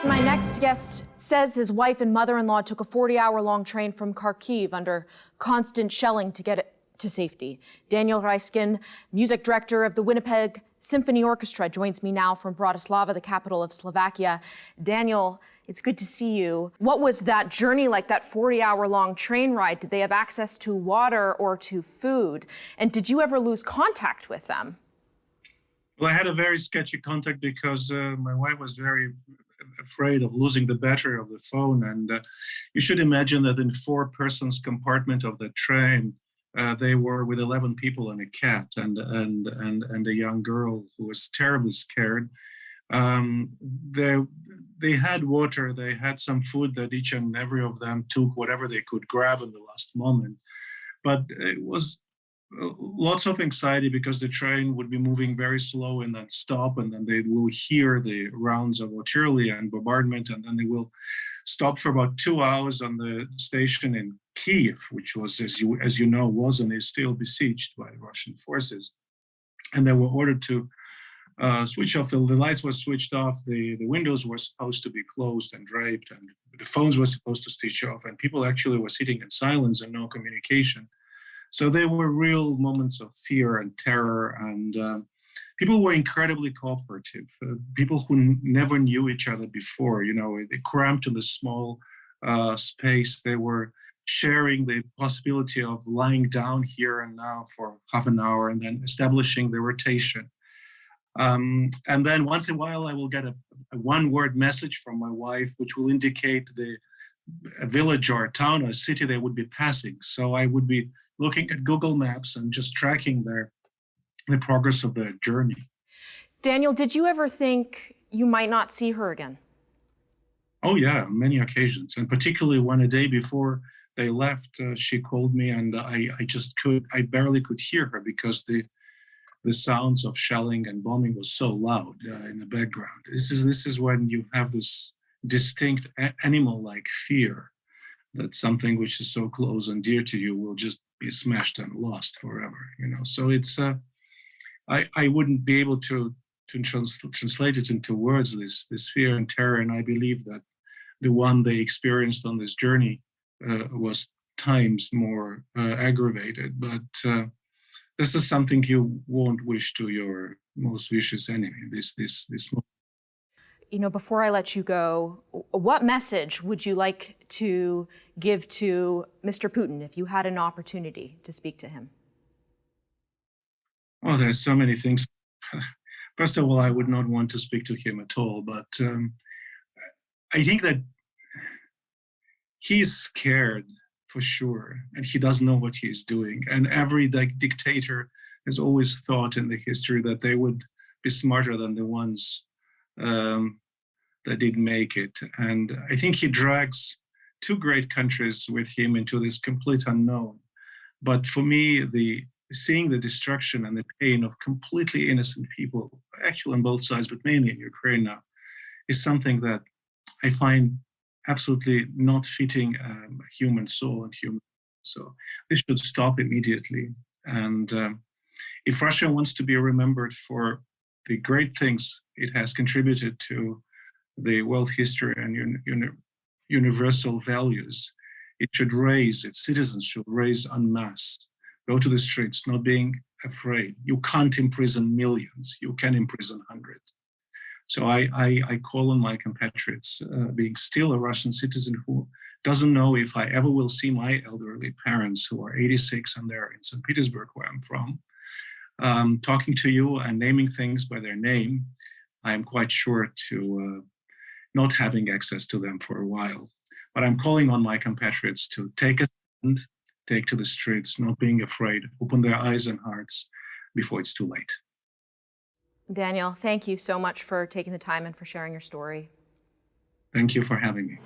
My next guest says his wife and mother-in-law took a 40-hour-long train from Kharkiv under constant shelling to get it to safety. Daniel Raiskin, music director of the Winnipeg Symphony Orchestra, joins me now from Bratislava, the capital of Slovakia. Daniel, it's good to see you. What was that journey like, that 40-hour-long train ride? Did they have access to water or to food? And did you ever lose contact with them? Well, I had a very sketchy contact because my wife was very afraid of losing the battery of the phone. And you should imagine that in 4-person's compartment of the train, they were with 11 people and a cat and a young girl who was terribly scared. They had water, they had some food that each and every of them took whatever they could grab in the last moment. But it was lots of anxiety because the train would be moving very slow and then stop, and then they will hear the rounds of artillery and bombardment, and then they will stop for about 2 hours on the station in Kiev, which was, as you know, was and is still besieged by Russian forces. And they were ordered to switch off, the lights were switched off, the windows were supposed to be closed and draped, and the phones were supposed to switch off, and people actually were sitting in silence and no communication. So they were real moments of fear and terror, and people were incredibly cooperative. People who never knew each other before, you know, they cramped in a small space. They were sharing the possibility of lying down here and now for half an hour and then establishing the rotation. And then once in a while, I will get a one-word message from my wife, which will indicate a village or a town or a city they would be passing. So I would be looking at Google Maps and just tracking the progress of their journey. Daniel, did you ever think you might not see her again? Oh yeah, many occasions. And particularly when a day before they left, she called me, and I barely could hear her because the sounds of shelling and bombing was so loud in the background. This is when you have this distinct animal-like fear that something which is so close and dear to you will just be smashed and lost forever, you know. So it's I wouldn't be able to translate it into words, this fear and terror, and I believe that the one they experienced on this journey was times more aggravated. But this is something you won't wish to your most vicious enemy. This. You know, before I let you go, what message would you like to give to Mr. Putin if you had an opportunity to speak to him? Well, there's so many things. First of all, I would not want to speak to him at all, but I think that he's scared for sure, and he doesn't know what he's doing. And every dictator has always thought in the history that they would be smarter than the ones that didn't make it. And I think he drags 2 great countries with him into this complete unknown. But for me, seeing the destruction and the pain of completely innocent people, actually on both sides, but mainly in Ukraine now, is something that I find absolutely not fitting human soul and human. So this should stop immediately. And if Russia wants to be remembered for the great things it has contributed to the world history and universal values, it should raise, its citizens should raise en masse, go to the streets, not being afraid. You can't imprison millions, you can imprison hundreds. So I call on my compatriots, being still a Russian citizen who doesn't know if I ever will see my elderly parents who are 86 and they're in St. Petersburg, where I'm from, talking to you and naming things by their name, I am quite sure to not having access to them for a while. But I'm calling on my compatriots to take a stand, take to the streets, not being afraid, open their eyes and hearts before it's too late. Daniel, thank you so much for taking the time and for sharing your story. Thank you for having me.